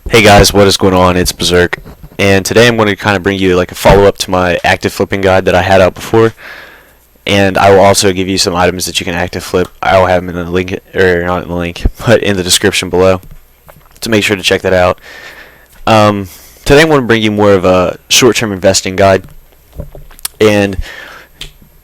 Hey guys, what is going on? It's Berserk, and today I'm going to kind of bring you like a follow-up to my active flipping guide that I had out before, and I will also give you some items that you can active flip. I will have them in the link, or not in the link, but in the description below, so make sure to check that out. Today I'm going to bring you more of a short-term investing guide, and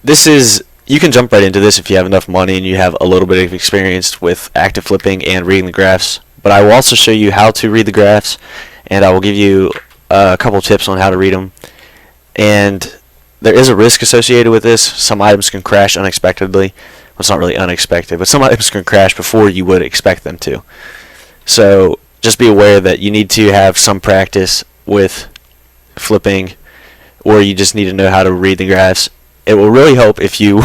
this is, you can jump right into this if you have enough money and you have a little bit of experience with active flipping and reading the graphs. But I will also show you how to read the graphs, and I will give you a couple tips on how to read them. And there is a risk associated with this. Some items can crash unexpectedly. Well, it's not really unexpected, but some items can crash before you would expect them to. So just be aware that you need to have some practice with flipping, or you just need to know how to read the graphs. It will really help if you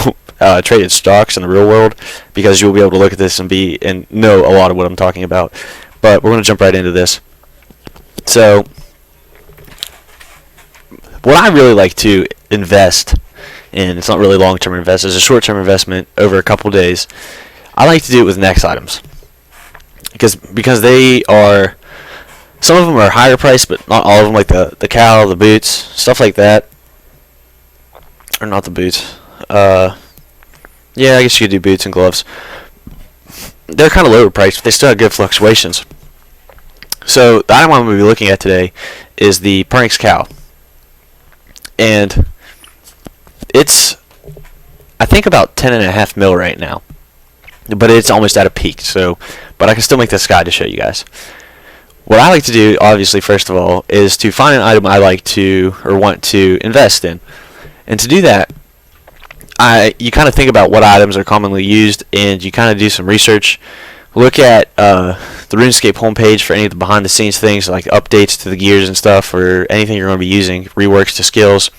traded stocks in the real world, because you'll be able to look at this and know a lot of what I'm talking about. But we're going to jump right into this. So what I really like to invest in, it's not really long-term invest, it's a short-term investment over a couple days. I like to do it with next items because they are, some of them are higher priced, but not all of them, like the cow, the boots, stuff like that. Or not the boots. Yeah, I guess you could do boots and gloves. They're kind of lower priced, but they still have good fluctuations. So the item I'm going to be looking at today is the Pernix cow, and it's, I think, about 10.5 mil right now, but it's almost at a peak. So, but I can still make this guide to show you guys. What I like to do, obviously, first of all, is to find an item I like to or want to invest in, and to do that, you kind of think about what items are commonly used, and you kind of do some research. Look at the RuneScape homepage for any of the behind-the-scenes things, like updates to the gears and stuff, or anything you're going to be using, reworks to skills,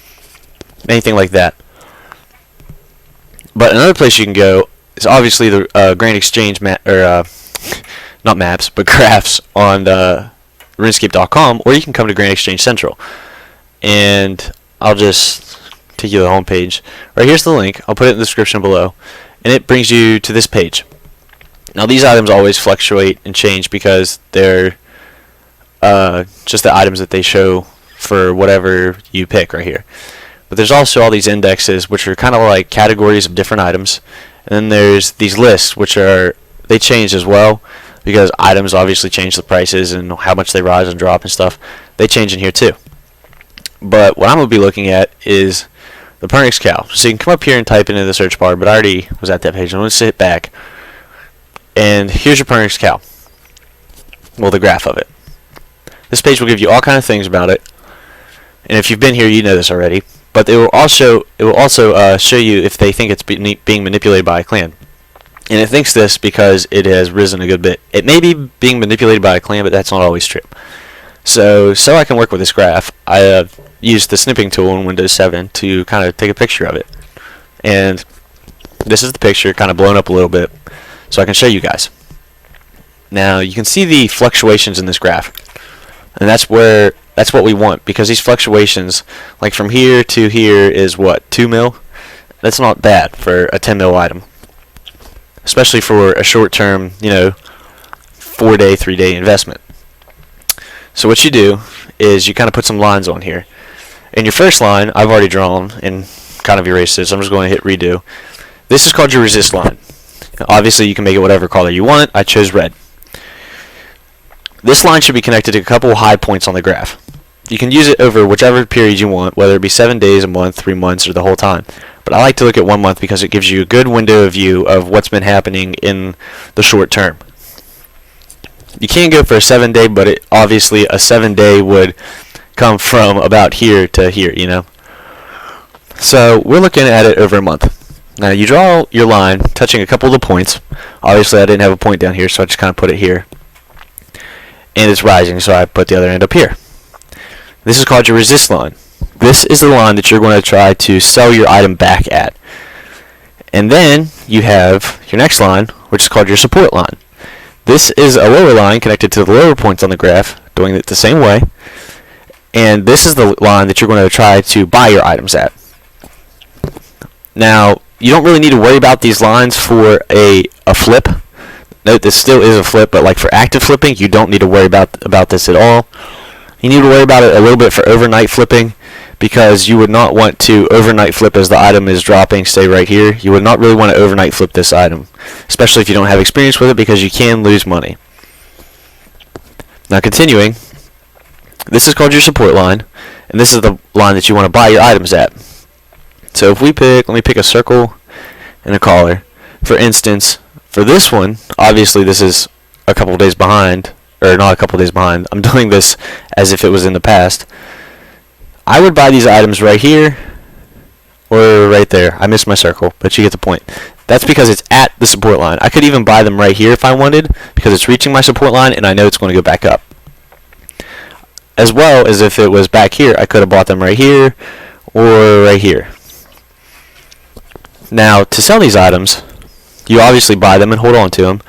anything like that. But another place you can go is obviously the Grand Exchange not maps, but graphs on RuneScape.com, or you can come to Grand Exchange Central. And I'll just take you to the home page. Right, here's the link. I'll put it in the description below, and it brings you to this page. Now these items always fluctuate and change because they're just the items that they show for whatever you pick right here. But there's also all these indexes, which are kind of like categories of different items, and then there's these lists, which they change as well, because items obviously change the prices and how much they rise and drop and stuff. They change in here too. But what I'm going to be looking at is the Pernix cow. So you can come up here and type it into the search bar, but I already was at that page. I'm going to sit back, and here's your Pernix cow. Well, the graph of it. This page will give you all kind of things about it, and if you've been here, you know this already. But it will also show you if they think it's being manipulated by a clan, and it thinks this because it has risen a good bit. It may be being manipulated by a clan, but that's not always true. So I can work with this graph, I used the snipping tool in Windows 7 to kind of take a picture of it. And this is the picture, kind of blown up a little bit, so I can show you guys. Now you can see the fluctuations in this graph, and that's what we want, because these fluctuations, like from here to here, is what, 2 mil? That's not bad for a 10 mil item, especially for a short-term, 4-day, 3-day investment. So what you do is you kind of put some lines on here. And your first line, I've already drawn and kind of erased it, so I'm just going to hit redo. This is called your resist line. Obviously, you can make it whatever color you want. I chose red. This line should be connected to a couple high points on the graph. You can use it over whichever period you want, whether it be 7 days, a month, 3 months, or the whole time. But I like to look at 1 month because it gives you a good window of view of what's been happening in the short term. You can go for a 7-day, but obviously a 7-day would come from about here to here, So we're looking at it over a month. Now you draw your line touching a couple of the points. Obviously I didn't have a point down here, so I just kind of put it here. And it's rising, so I put the other end up here. This is called your resist line. This is the line that you're going to try to sell your item back at. And then you have your next line, which is called your support line. This is a lower line connected to the lower points on the graph, doing it the same way. And this is the line that you're going to try to buy your items at. Now, you don't really need to worry about these lines for a flip. Note this still is a flip, but like for active flipping, you don't need to worry about this at all. You need to worry about it a little bit for overnight flipping, because you would not want to overnight flip as the item is dropping, stay right here. You would not really want to overnight flip this item, especially if you don't have experience with it, because you can lose money. Now continuing, this is called your support line, and this is the line that you want to buy your items at. So if we let me pick a circle and a collar. For instance, for this one, obviously this is a couple days behind, or not a couple days behind. I'm doing this as if it was in the past. I would buy these items right here or right there. I missed my circle, but you get the point. That's because it's at the support line. I could even buy them right here if I wanted, because it's reaching my support line and I know it's going to go back up. As well as if it was back here, I could have bought them right here or right here. Now, to sell these items, you obviously buy them and hold on to them.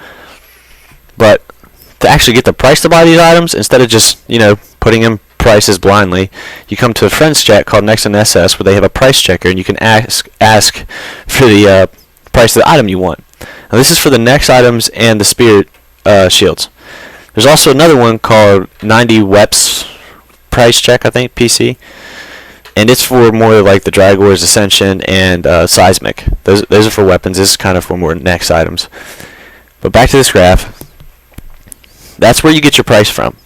But to actually get the price to buy these items, instead of just, putting in prices blindly, you come to a friends chat called Next and SS where they have a price checker, and you can ask for the price of the item you want. Now this is for the next items and the spirit shields. There's also another one called 90 Weps price check, I think, PC, and it's for more like the Dragor's Ascension and Seismic. Those are for weapons. This is kind of for more next items. But back to this graph. That's where you get your price from.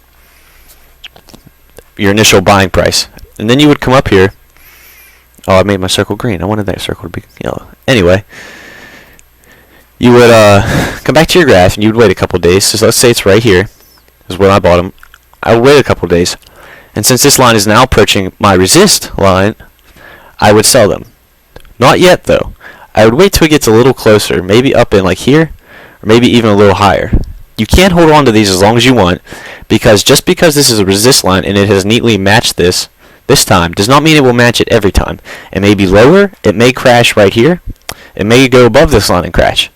Your initial buying price. And then you would come up here. Oh, I made my circle green. I wanted that circle to be yellow. Anyway, you would come back to your graph and you would wait a couple days. So let's say it's right here. This is where I bought them. I would wait a couple days. And since this line is now approaching my resist line, I would sell them. Not yet though. I would wait till it gets a little closer. Maybe up in like here. Or maybe even a little higher. You can hold on to these as long as you want, because just because this is a resist line and it has neatly matched this time does not mean it will match it every time. It may be lower, it may crash right here, it may go above this line and crash.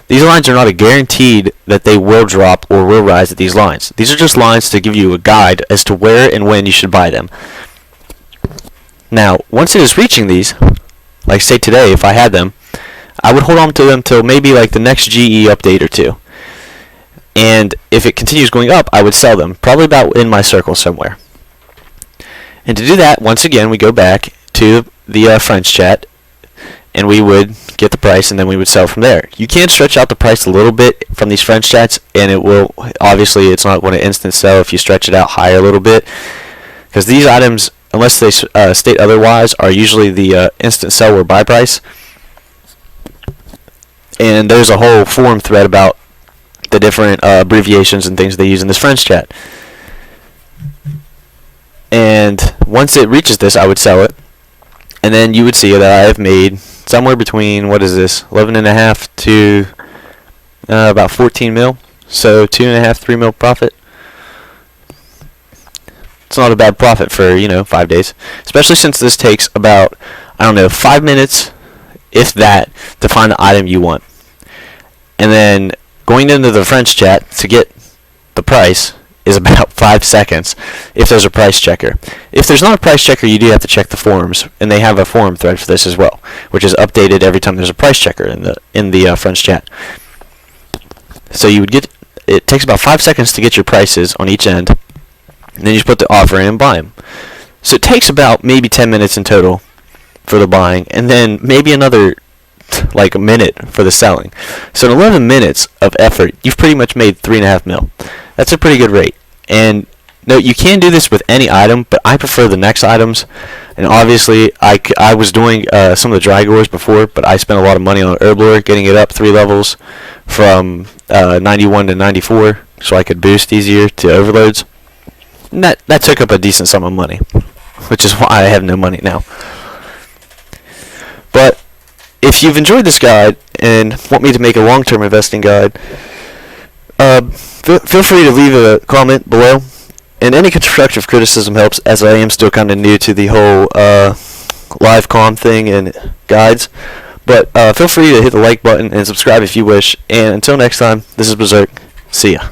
These lines are not a guaranteed that they will drop or will rise at these lines. These are just lines to give you a guide as to where and when you should buy them. Now, once it is reaching these, like say today if I had them, I would hold on to them till maybe like the next GE update or two. And if it continues going up, I would sell them, probably about in my circle somewhere. And to do that, once again, we go back to the friends chat, and we would get the price, and then we would sell from there. You can stretch out the price a little bit from these friends chats, and it will, obviously, it's not going to instant sell if you stretch it out higher a little bit, because these items, unless they state otherwise, are usually the instant sell or buy price. And there's a whole forum thread about the different abbreviations and things they use in this friends chat. And once it reaches this, I would sell it, and then you would see that I have made somewhere between, what is this, 11.5 to about 14 mil, so 2.5, 3 mil profit. It's not a bad profit for 5 days, especially since this takes about 5 minutes, if that, to find the item you want, and then going into the friends chat to get the price is about 5 seconds if there's a price checker. If there's not a price checker, you do have to check the forums, and they have a forum thread for this as well, which is updated every time there's a price checker in the friends chat. So you would get, it takes about 5 seconds to get your prices on each end, and then you just put the offer in and buy them. So it takes about maybe 10 minutes in total for the buying, and then maybe another like a minute for the selling. So in 11 minutes of effort, you've pretty much made 3.5 mil. That's a pretty good rate. And note, you can do this with any item, but I prefer the next items. And obviously, I was doing some of the Dragors before, but I spent a lot of money on Herblore, getting it up 3 levels from 91 to 94, so I could boost easier to overloads. And that took up a decent sum of money, which is why I have no money now. But if you've enjoyed this guide and want me to make a long-term investing guide, feel free to leave a comment below. And any constructive criticism helps, as I am still kind of new to the whole live comm thing and guides. But feel free to hit the like button and subscribe if you wish. And until next time, this is Berserk. See ya.